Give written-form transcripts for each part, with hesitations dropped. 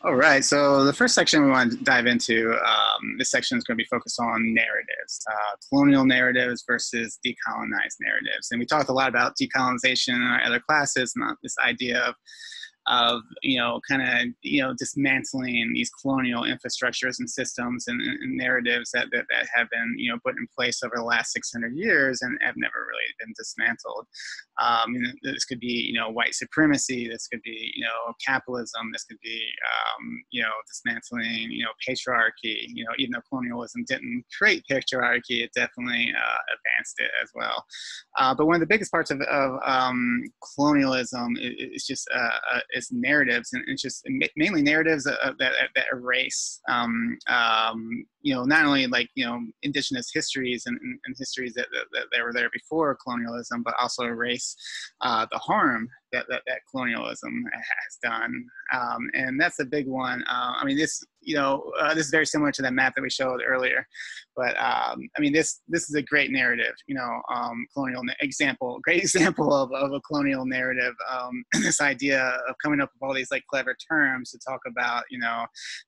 All right, so the first section we want to dive into, this section is going to be focused on narratives, colonial narratives versus decolonized narratives. And we talked a lot about decolonization in our other classes, and this idea of kind of dismantling these colonial infrastructures and systems and narratives that have been put in place over the last 600 years and have never really been dismantled. This could be white supremacy, this could be capitalism, this could be dismantling patriarchy. Even though colonialism didn't create patriarchy, it definitely advanced it as well. But one of the biggest parts of colonialism is just is narratives, and it's just mainly narratives that erase not only indigenous histories and histories that were there before colonialism, but also erase the harm that colonialism has done. And that's a big one. This is very similar to that map that we showed earlier, but this is a great narrative, great example of a colonial narrative. This idea of coming up with all these clever terms to talk about,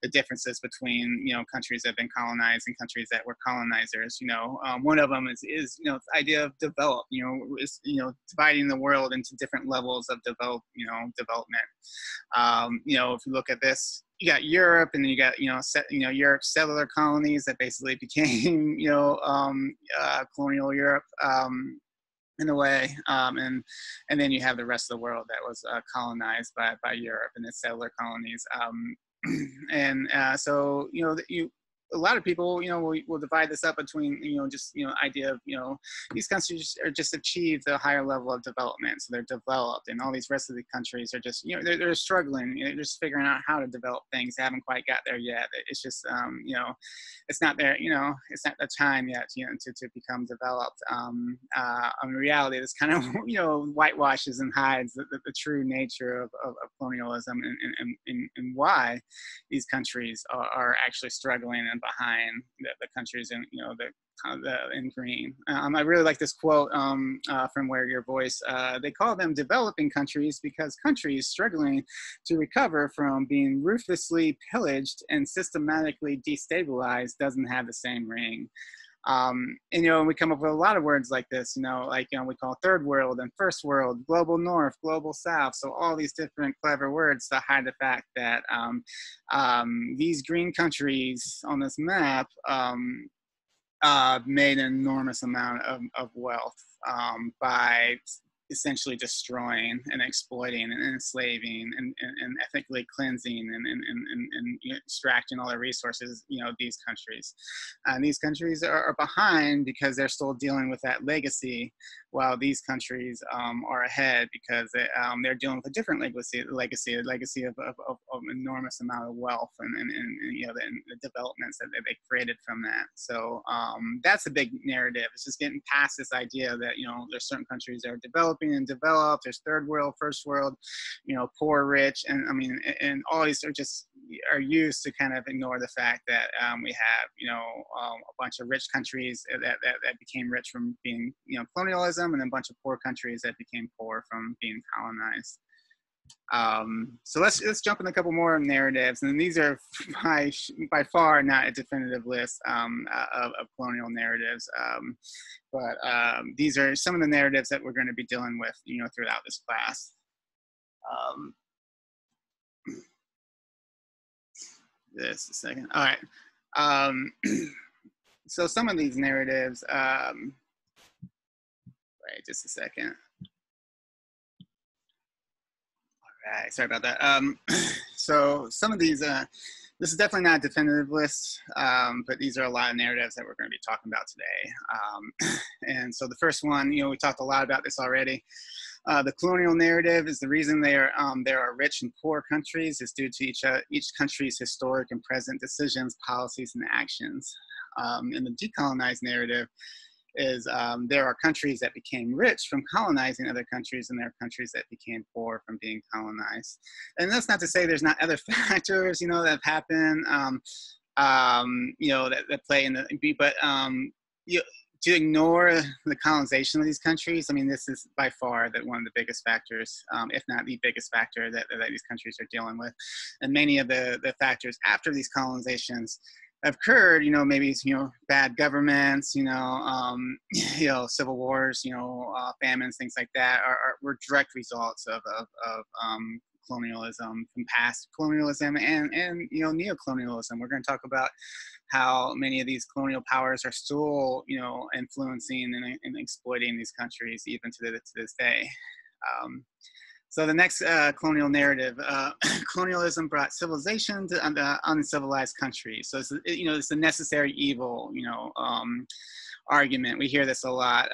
the differences between, countries that have been colonized and countries that were colonizers. One of them is the idea of develop, dividing the world into different levels of development. If you look at this, you got Europe, and then you got Europe's settler colonies that basically became colonial Europe in a way, and then you have the rest of the world that was colonized by Europe and its settler colonies, so a lot of people, will divide this up between, idea of, these countries are just achieved a higher level of development. So they're developed, and all these rest of the countries are just, they're struggling. They're just figuring out how to develop things. They haven't quite got there yet. It's just, it's not there, it's not the time yet, to become developed. In reality, this kind of, whitewashes and hides the true nature of colonialism and why these countries are actually struggling and behind the countries in in green. I really like this quote from Where Your Voice. They call them developing countries because countries struggling to recover from being ruthlessly pillaged and systematically destabilized doesn't have the same ring. And we come up with a lot of words like this, we call third world and first world, global north, global south. So all these different clever words to hide the fact that these green countries on this map made an enormous amount of wealth by essentially destroying and exploiting and enslaving and ethically cleansing and extracting all their resources, these countries. And these countries are behind because they're still dealing with that legacy, while these countries are ahead because they're dealing with a different legacy of enormous amount of wealth and the developments that they created from that. So that's a big narrative. It's just getting past this idea that, there's certain countries that are developing and developed. There's third world, first world, poor, rich, and all these are used to kind of ignore the fact that we have a bunch of rich countries that became rich from being colonialism, and then a bunch of poor countries that became poor from being colonized. So let's jump in a couple more narratives, and these are by far not a definitive list of colonial narratives, but these are some of the narratives that we're going to be dealing with throughout this class. Just a second. All right. So some of these narratives, wait just a second. All right, sorry about that. So some of these, this is definitely not a definitive list, but these are a lot of narratives that we're going to be talking about today. And so the first one, we talked a lot about this already. The colonial narrative is the reason there are rich and poor countries is due to each country's historic and present decisions, policies, and actions. And the decolonized narrative is there are countries that became rich from colonizing other countries, and there are countries that became poor from being colonized. And that's not to say there's not other factors, that have happened, that play in the, but to ignore the colonization of these countries, I mean, this is by far one of the biggest factors, if not the biggest factor that these countries are dealing with. And many of the factors after these colonizations have occurred, maybe, bad governments, civil wars, famines, things like that were direct results of colonialism, from past colonialism and neocolonialism. We're going to talk about how many of these colonial powers are still, influencing and exploiting these countries even to this day. So the next colonial narrative, colonialism brought civilization to uncivilized countries. So it's a necessary evil, argument. We hear this a lot.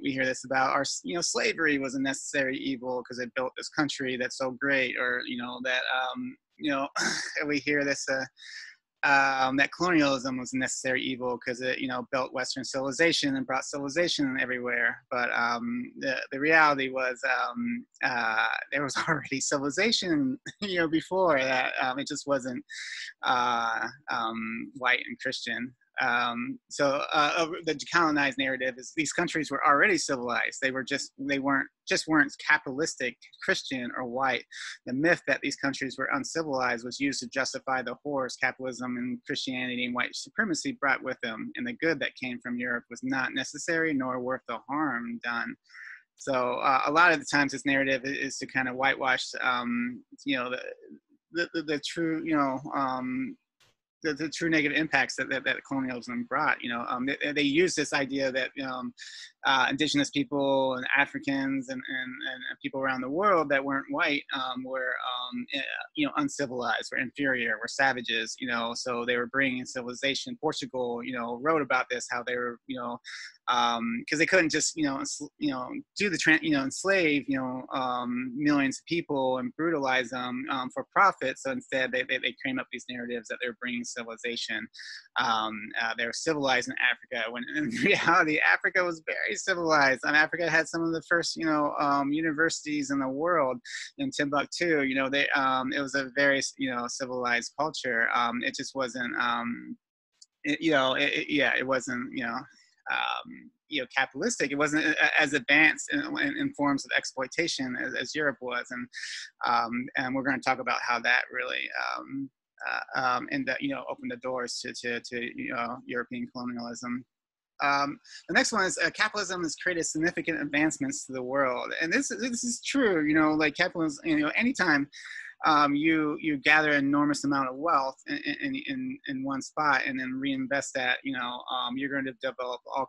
We hear this about slavery was a necessary evil because it built this country that's so great, or we hear this that colonialism was a necessary evil because it built Western civilization and brought civilization everywhere. But the reality was there was already civilization before that. It just wasn't white and Christian. So the decolonized narrative is these countries were already civilized. They weren't capitalistic, Christian, or white. The myth that these countries were uncivilized was used to justify the horrors capitalism and Christianity and white supremacy brought with them, and the good that came from Europe was not necessary nor worth the harm done. So a lot of the times this narrative is to kind of whitewash the true the true negative impacts that colonialism brought. They use this idea that indigenous people and Africans and people around the world that weren't white were uncivilized, were inferior, were savages. So they were bringing civilization. Portugal, wrote about this, how they were, because they couldn't just enslave millions of people and brutalize them for profit. So instead they came up these narratives that they're bringing civilization. They were civilized in Africa, when in reality Africa was very civilized. Africa had some of the first universities in the world in Timbuktu. It was a very civilized culture. It just wasn't it wasn't capitalistic. It wasn't as advanced in forms of exploitation as Europe was, and we're going to talk about how that really opened the doors to European colonialism. The next one is capitalism has created significant advancements to the world, and this is true. Like capitalism, anytime you gather an enormous amount of wealth in one spot and then reinvest that, you're going to develop all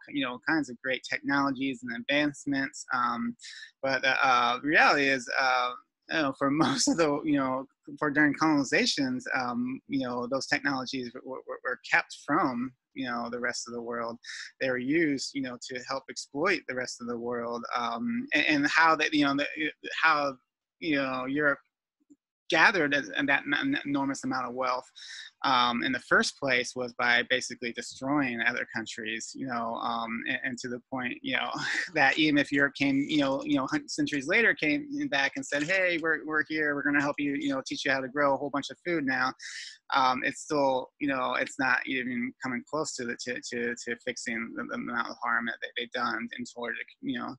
kinds of great technologies and advancements. But the reality is, for most of the, for during colonizations, those technologies were kept from the rest of the world. They were used, to help exploit the rest of the world, and how that, how Europe gathered that enormous amount of wealth in the first place was by basically destroying other countries, and to the point, that even if Europe came, centuries later came back and said, hey, we're here, we're going to help you, teach you how to grow a whole bunch of food now, it's still, it's not even coming close to fixing the amount of harm that they've done in order to,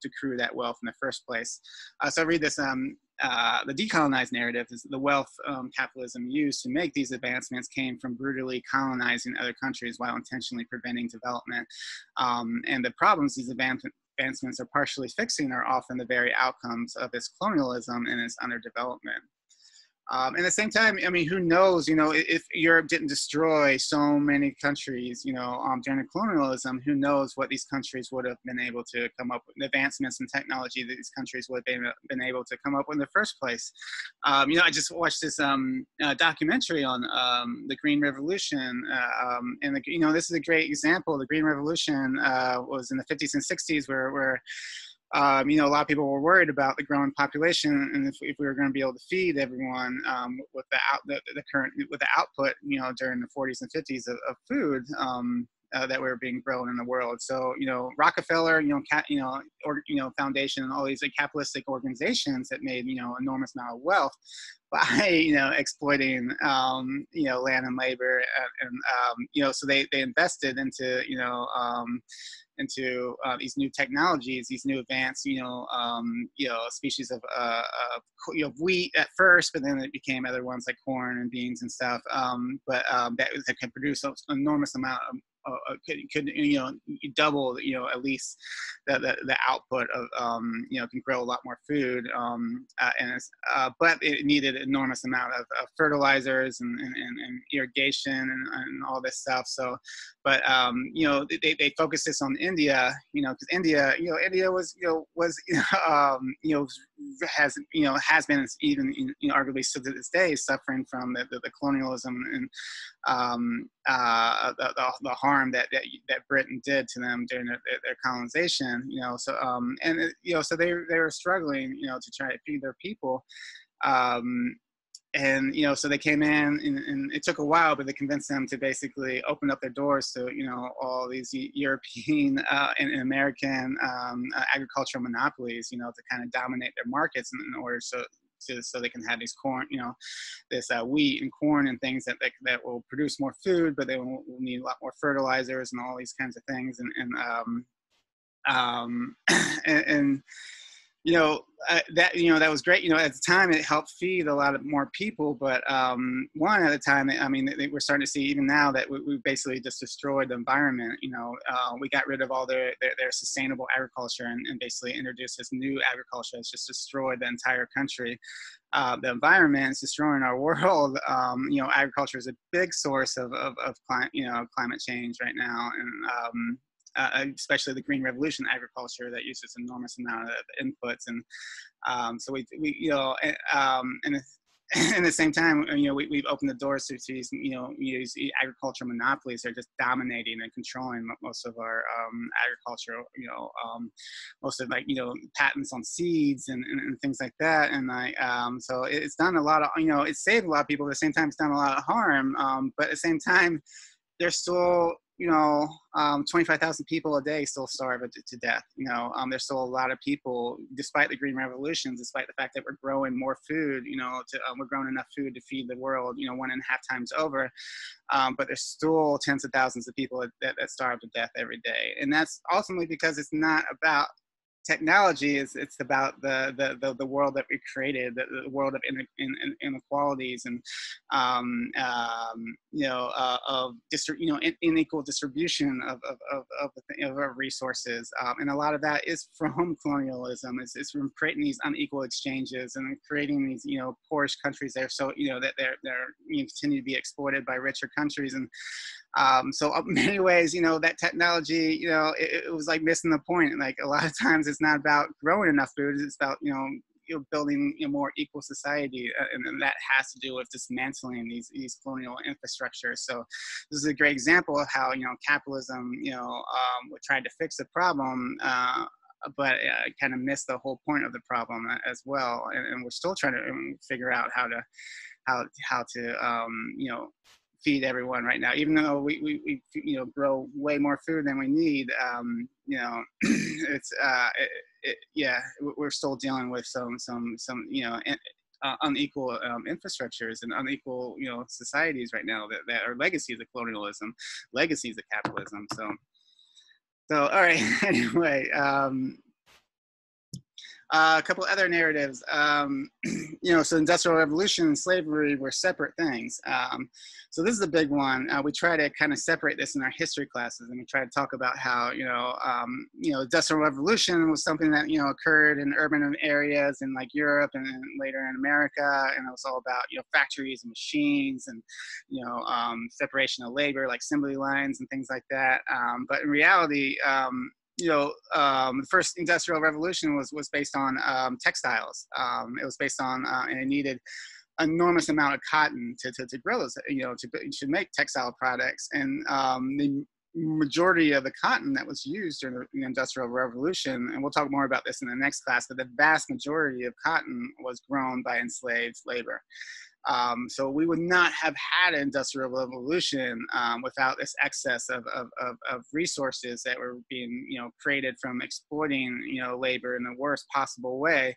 to accrue that wealth in the first place. So I read this, the decolonized narrative is the wealth capitalism used to make these advancements came from brutally colonizing other countries while intentionally preventing development. And the problems these advancements are partially fixing are often the very outcomes of its colonialism and its underdevelopment. At the same time, who knows, if Europe didn't destroy so many countries, during colonialism, who knows what these countries would have been able to come up with, advancements in technology that these countries would have been able to come up with in the first place. I just watched this documentary on the Green Revolution, and this is a great example. The Green Revolution was in the 50s and 60s, where a lot of people were worried about the growing population, and if we were going to be able to feed everyone with the output, during the 40s and 50s of food that were being grown in the world. So, Rockefeller, Foundation, and all these capitalistic organizations that made enormous amount of wealth by exploiting land and labor, and so they invested into these new technologies, these new advanced, species of wheat at first, but then it became other ones like corn and beans and stuff. That can produce an enormous amount of could double at least the output of can grow a lot more food, but it needed an enormous amount of fertilizers and irrigation and all this stuff. So but they focused this on India, because India was has been even arguably still to this day suffering from the colonialism and the harm that Britain did to them during their colonization. So they were struggling to try to feed their people. So they came in, and it took a while, but they convinced them to basically open up their doors to, all these European and American agricultural monopolies, to kind of dominate their markets in order so they can have these corn, this wheat and corn and things that will produce more food, but they will need a lot more fertilizers and all these kinds of things. That was great. At the time, it helped feed a lot of more people. But one, at the time, we're starting to see even now that we basically just destroyed the environment. We got rid of all their sustainable agriculture and basically introduced this new agriculture that's just destroyed the entire country. The environment is destroying our world. Agriculture is a big source of climate change right now, and especially the Green Revolution agriculture that uses enormous amount of inputs, and so we at the same time, we've opened the doors to these, these agricultural monopolies that are just dominating and controlling most of our agriculture. Most of patents on seeds and things like that. And so it's done a lot of, it's saved a lot of people. At the same time, it's done a lot of harm. But at the same time, there's still 25,000 people a day still starve to death. There's still a lot of people, despite the Green Revolution, despite the fact that we're growing more food, we're growing enough food to feed the world, 1.5 times over. But there's still tens of thousands of people that starve to death every day. And that's ultimately because it's not about technology, it's about the world that we created, the world of inequalities and unequal distribution of our resources, and a lot of that is from colonialism. It's from creating these unequal exchanges and creating these poorish countries there, so that they're continue to be exploited by richer countries. And so in many ways, that technology, it was like missing the point. Like a lot of times it's not about growing enough food, it's about, building a more equal society. And that has to do with dismantling these colonial infrastructures. So this is a great example of how, capitalism, tried to fix the problem, but kind of missed the whole point of the problem as well. And we're still trying to figure out how to feed everyone right now, even though we grow way more food than we need. We're still dealing with some unequal infrastructures and unequal societies right now that are legacies of colonialism, legacies of capitalism. So all right. Anyway. A couple other narratives, so Industrial Revolution and slavery were separate things. So this is a big one. We try to kind of separate this in our history classes, and we try to talk about how, Industrial Revolution was something that, occurred in urban areas in like Europe and later in America. And it was all about, factories and machines and, separation of labor, like assembly lines and things like that. But in reality, the first industrial revolution was based on textiles. It was based on, and it needed enormous amount of cotton to grow those, to make textile products. And the majority of the cotton that was used during the Industrial Revolution, and we'll talk more about this in the next class, but the vast majority of cotton was grown by enslaved labor. So we would not have had an industrial revolution without this excess of resources that were being, created from exploiting, labor in the worst possible way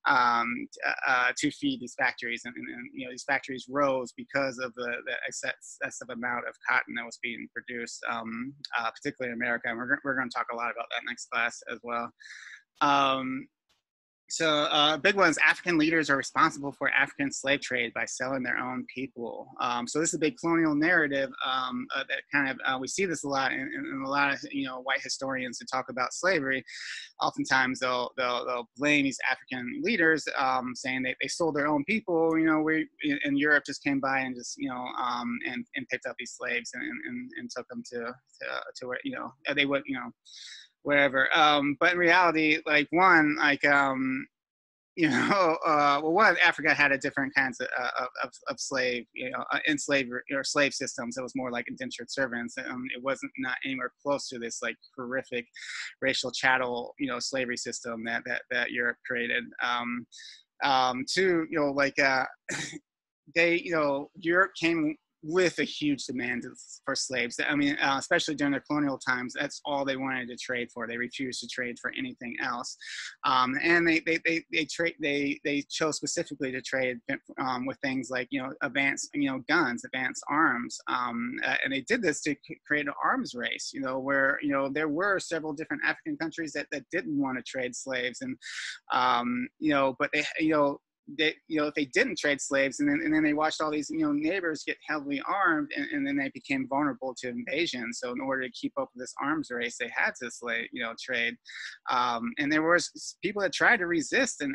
to feed these factories. And these factories rose because of the excessive amount of cotton that was being produced, particularly in America. And we're going to talk a lot about that next class as well. So big one is African leaders are responsible for African slave trade by selling their own people. So this is a big colonial narrative that kind of, we see this a lot in a lot of, white historians who talk about slavery. Oftentimes they'll blame these African leaders, saying they sold their own people. We in Europe just came by and just, and picked up these slaves and took them to where, they would, wherever. But in reality, one, Africa had a different kinds of slave, enslaved or slave systems. It was more like indentured servants. It wasn't not anywhere close to this horrific racial chattel, slavery system that Europe created. Europe came with a huge demand for slaves. I mean, especially during the colonial times, that's all they wanted to trade for. They refused to trade for anything else, and they chose specifically to trade with things like advanced guns, advanced arms, and they did this to create an arms race. Where there were several different African countries that didn't want to trade slaves, and but if they didn't trade slaves, and then they watched all these neighbors get heavily armed, and then they became vulnerable to invasion. So in order to keep up with this arms race, they had to trade. And there was people that tried to resist, and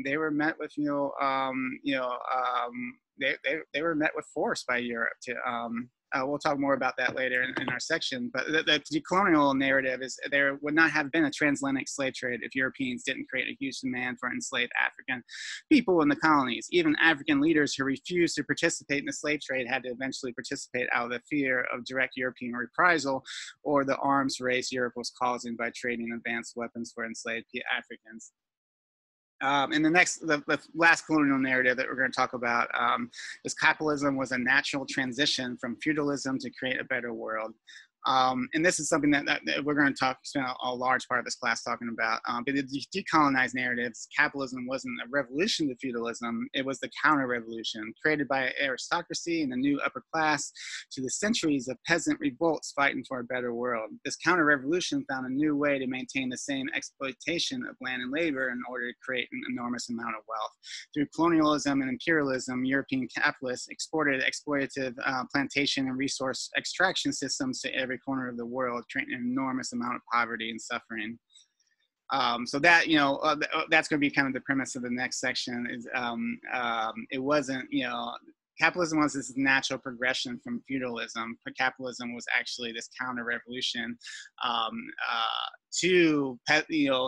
they were met with they were met with force by Europe to. We'll talk more about that later in our section, but the decolonial narrative is there would not have been a transatlantic slave trade if Europeans didn't create a huge demand for enslaved African people in the colonies. Even African leaders who refused to participate in the slave trade had to eventually participate out of the fear of direct European reprisal or the arms race Europe was causing by trading advanced weapons for enslaved Africans. And the last colonial narrative that we're going to talk about is capitalism was a natural transition from feudalism to create a better world. And this is something that we're going to spend a large part of this class talking about. But the decolonized narratives, capitalism wasn't a revolution to feudalism, it was the counter-revolution created by aristocracy and the new upper class to the centuries of peasant revolts fighting for a better world. This counter-revolution found a new way to maintain the same exploitation of land and labor in order to create an enormous amount of wealth. Through colonialism and imperialism, European capitalists exported exploitative plantation and resource extraction systems to every corner of the world, creating an enormous amount of poverty and suffering. So that, that's going to be kind of the premise of the next section is it wasn't, capitalism was this natural progression from feudalism, but capitalism was actually this counter-revolution to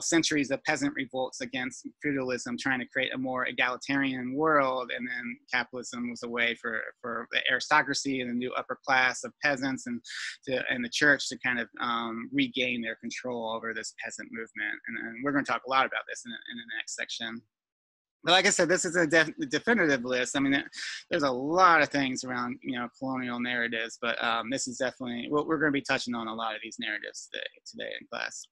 centuries of peasant revolts against feudalism, trying to create a more egalitarian world. And then capitalism was a way for the aristocracy and the new upper class of peasants and the church to kind of regain their control over this peasant movement. And we're going to talk a lot about this in the next section. But like I said, this is a definitive list. I mean, there's a lot of things around, colonial narratives, but this is definitely, we're going to be touching on a lot of these narratives today in class.